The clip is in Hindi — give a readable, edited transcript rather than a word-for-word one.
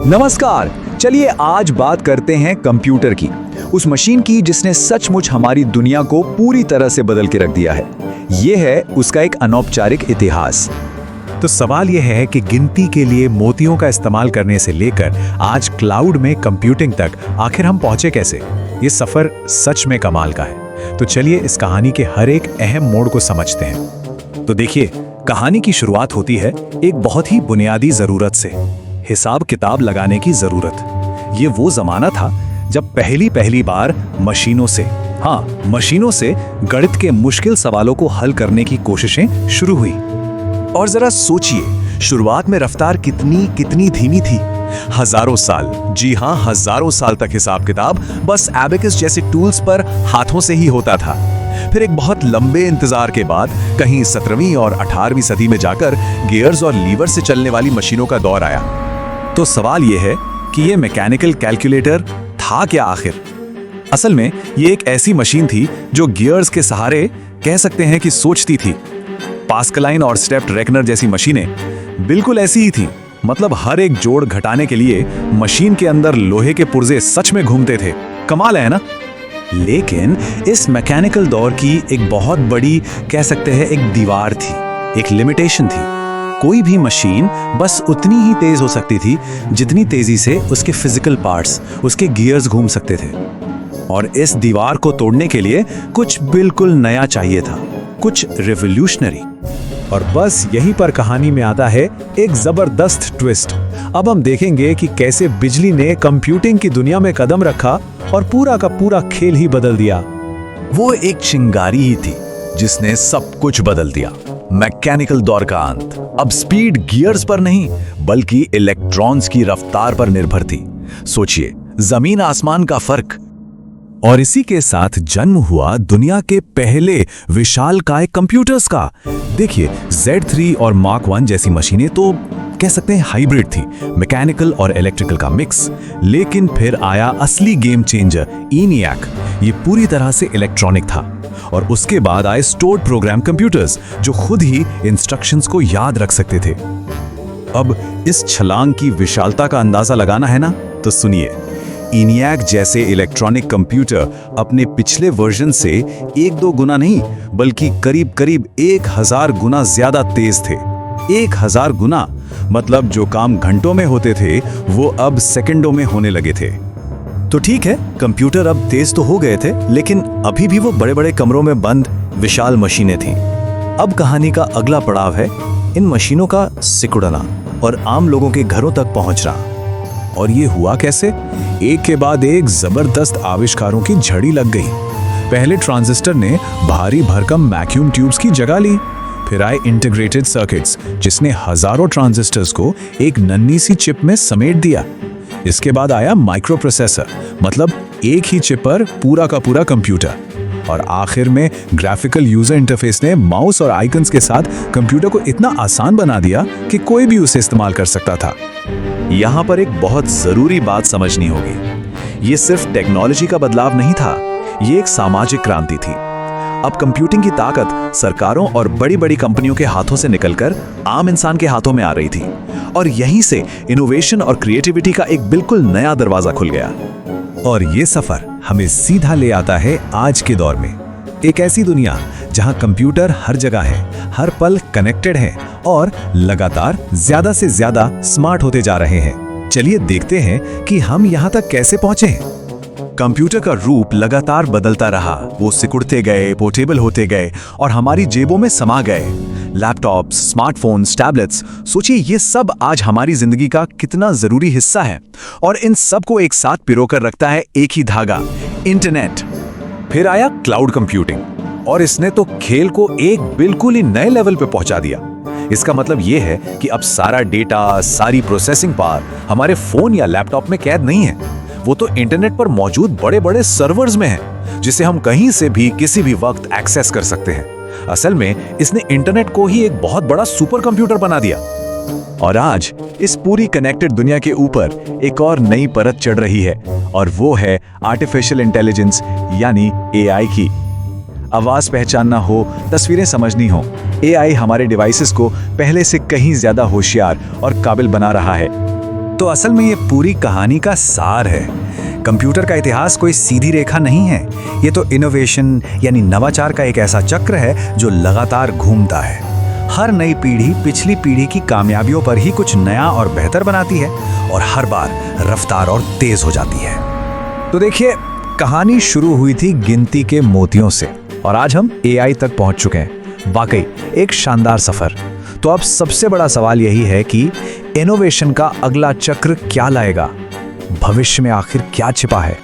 नमस्कार। चलिए आज बात करते हैं कंप्यूटर की, उस मशीन की जिसने सचमुच हमारी दुनिया को पूरी तरह से बदल के रख दिया है। ये है उसका एक अनौपचारिक इतिहास। तो सवाल यह है कि गिनती के लिए मोतियों का इस्तेमाल करने से लेकर आज क्लाउड में कंप्यूटिंग तक आखिर हम पहुंचे कैसे? ये सफर सच में कमाल का है। तो चलिए इस कहानी के हर एक अहम मोड़ को समझते हैं। तो देखिए, कहानी की शुरुआत होती है एक बहुत ही बुनियादी जरूरत से, हिसाब किताब लगाने की जरूरत। ये वो जमाना था जब पहली बार मशीनों से गणित के मुश्किल सवालों को हल करने की कोशिशें शुरू हुई। और जरा सोचिए, शुरुआत में रफ्तार कितनी धीमी थी। हजारों साल, जी हाँ, हजारों साल तक हिसाब किताब बस एबेकस जैसे टूल्स पर हाथों से ही होता था। फिर एक बहुत लंबे इंतजार के बाद कहीं 17वीं और 18वीं सदी में जाकर गियर्स और लीवर से चलने वाली मशीनों का दौर आया। तो सवाल यह है कि ये मैकेनिकल कैलकुलेटर था क्या आखिर? असल में ये एक ऐसी मशीन थी जो गियर्स के सहारे कह सकते हैं कि सोचती थी। पास्कलाइन और स्टेप्ड रेकनर जैसी मशीनें बिल्कुल ऐसी ही थी। मतलब हर एक जोड़ घटाने के लिए मशीन के अंदर लोहे के पुर्जे सच में घूमते थे। कमाल है ना? लेकिन इस मैकेनिकल दौर की एक बहुत बड़ी, कह सकते हैं, एक दीवार थी, एक लिमिटेशन थी। कोई भी मशीन बस उतनी ही तेज हो सकती थी जितनी तेजी से उसके फिजिकल पार्ट्स, उसके गियर्स घूम सकते थे। और इस दीवार को तोड़ने के लिए कुछ बिल्कुल नया चाहिए था, कुछ रिवॉल्यूशनरी। और बस यहीं पर कहानी में आता है एक जबरदस्त ट्विस्ट। अब हम देखेंगे कि कैसे बिजली ने कंप्यूटिंग की दुनिया में कदम रखा और पूरा का पूरा खेल ही बदल दिया। वो एक चिंगारी ही थी जिसने सब कुछ बदल दिया। मैकेनिकल दौर का अंत। अब स्पीड गियर्स पर नहीं बल्कि इलेक्ट्रॉन्स की रफ्तार पर निर्भर थी। सोचिए, जमीन आसमान का फर्क। और इसी के साथ जन्म हुआ दुनिया के पहले विशालकाय कंप्यूटर्स का। देखिए, Z3 और Mark 1 जैसी मशीनें तो कह सकते हैं हाइब्रिड थी, मैकेनिकल और इलेक्ट्रिकल का मिक्स। लेकिन फिर आया असली गेम चेंजर, ENIAC। ये पूरी तरह से इलेक्ट्रॉनिक था। और उसके बाद आए स्टोर्ड प्रोग्राम कंप्यूटर्स जो खुद ही इंस्ट्रक्शंस को याद रख सकते थे। अब इस छलांग की विशालता का अंदाजा लगाना है ना, तो सुनिए। ENIAC जैसे इलेक्ट्रॉनिक कंप्यूटर अपने पिछले वर्जन से 1-2 गुना नहीं बल्कि करीब 1000 गुना ज्यादा तेज थे। 1000 गुना, मतलब जो काम घंटों में होते थे वो अब सेकंडों में होने लगे थे। तो ठीक है, कंप्यूटर अब तेज तो हो गए थे, लेकिन अभी भी वो बड़े कमरों में बंद विशाल मशीनें थीं। अब कहानी का अगला पड़ाव है इन मशीनों का सिकुड़ना और आम लोगों के घरों तक पहुंचना। और ये हुआ कैसे? एक के बाद एक जबरदस्त आविष्कारों की झड़ी लग गई। पहले ट्रांजिस्टर ने भारी भरकम वैक्यूम ट्यूब्स की जगह ली। फिर आए इंटीग्रेटेड सर्किट्स जिसने हजारों ट्रांजिस्टर्स को एक नन्ही सी चिप में समेट दिया। इसके बाद आया माइक्रो प्रोसेसर, मतलब एक ही चिप पर पूरा का पूरा कंप्यूटर। और आखिर में ग्राफिकल यूजर इंटरफेस ने माउस और आइकन्स के साथ कंप्यूटर को इतना आसान बना दिया कि कोई भी उसे इस्तेमाल कर सकता था। यहाँ पर एक बहुत जरूरी बात समझनी होगी। ये सिर्फ टेक्नोलॉजी का बदलाव नहीं था, ये एक सामाजिक क्रांति थी। अब कंप्यूटिंग की ताकत सरकारों और बड़ी कंपनियों के हाथों से निकलकर आम इंसान के हाथों में आ रही थी। और यहीं से इनोवेशन और क्रिएटिविटी का एक बिल्कुल नया दरवाजा खुल गया। और ये सफर हमें सीधा ले आता है आज के दौर में, एक ऐसी दुनिया जहां कंप्यूटर हर जगह है, हर पल कनेक्टेड है और लगातार ज्यादा से ज्यादा स्मार्ट होते जा रहे हैं। चलिए देखते हैं कि हम यहां तक कैसे पहुंचे हैं। कंप्यूटर का रूप लगातार बदलता रहा। वो सिकुड़ते गए, पोर्टेबल होते गए और हमारी जेबों में समा गए। लैपटॉप्स, स्मार्टफोन्स, टैबलेट्स, सोचिए ये सब आज हमारी जिंदगी का कितना जरूरी हिस्सा है। और इन सब को एक साथ पिरोकर रखता है एक ही धागा, इंटरनेट। फिर आया क्लाउड कंप्यूटिंग और इसने तो खेल को एक बिल्कुल ही नए लेवल पे पहुंचा दिया। इसका मतलब यह है कि अब सारा डेटा, सारी प्रोसेसिंग पावर हमारे फोन या लैपटॉप में कैद नहीं है। वो तो इंटरनेट पर मौजूद बड़े सर्वर्स में है, जिसे हम कहीं से भी किसी भी वक्त एक्सेस कर सकते हैं। असल में इसने इंटरनेट को ही एक बहुत बड़ा सुपर कंप्यूटर बना दिया। और आज इस पूरी कनेक्टेड दुनिया के ऊपर एक और नई परत चढ़ रही है, और वो है आर्टिफिशियल इंटेलिजेंस यानी AI की। आवाज पहचानना हो, तस्वीरें समझनी हो, AI हमारे डिवाइसेस को पहले से कहीं ज्यादा होशियार और काबिल बना रहा है। तो असल में ये पूरी कहानी का सार है। कंप्यूटर का इतिहास कोई सीधी रेखा नहीं है, ये तो इनोवेशन यानी नवाचार का एक ऐसा चक्र है जो लगातार घूमता है। हर नई पीढ़ी पिछली पीढ़ी की कामयाबियों पर ही कुछ नया और बेहतर बनाती है और हर बार रफ्तार और तेज हो जाती है। तो देखिए, कहानी शुरू हुई थी गिनती के मोतियों से और आज हम एआई तक पहुंच चुके हैं। वाकई एक शानदार सफर। तो अब सबसे बड़ा सवाल यही है कि इनोवेशन का अगला चक्र क्या लाएगा? भविष्य में आखिर क्या छिपा है?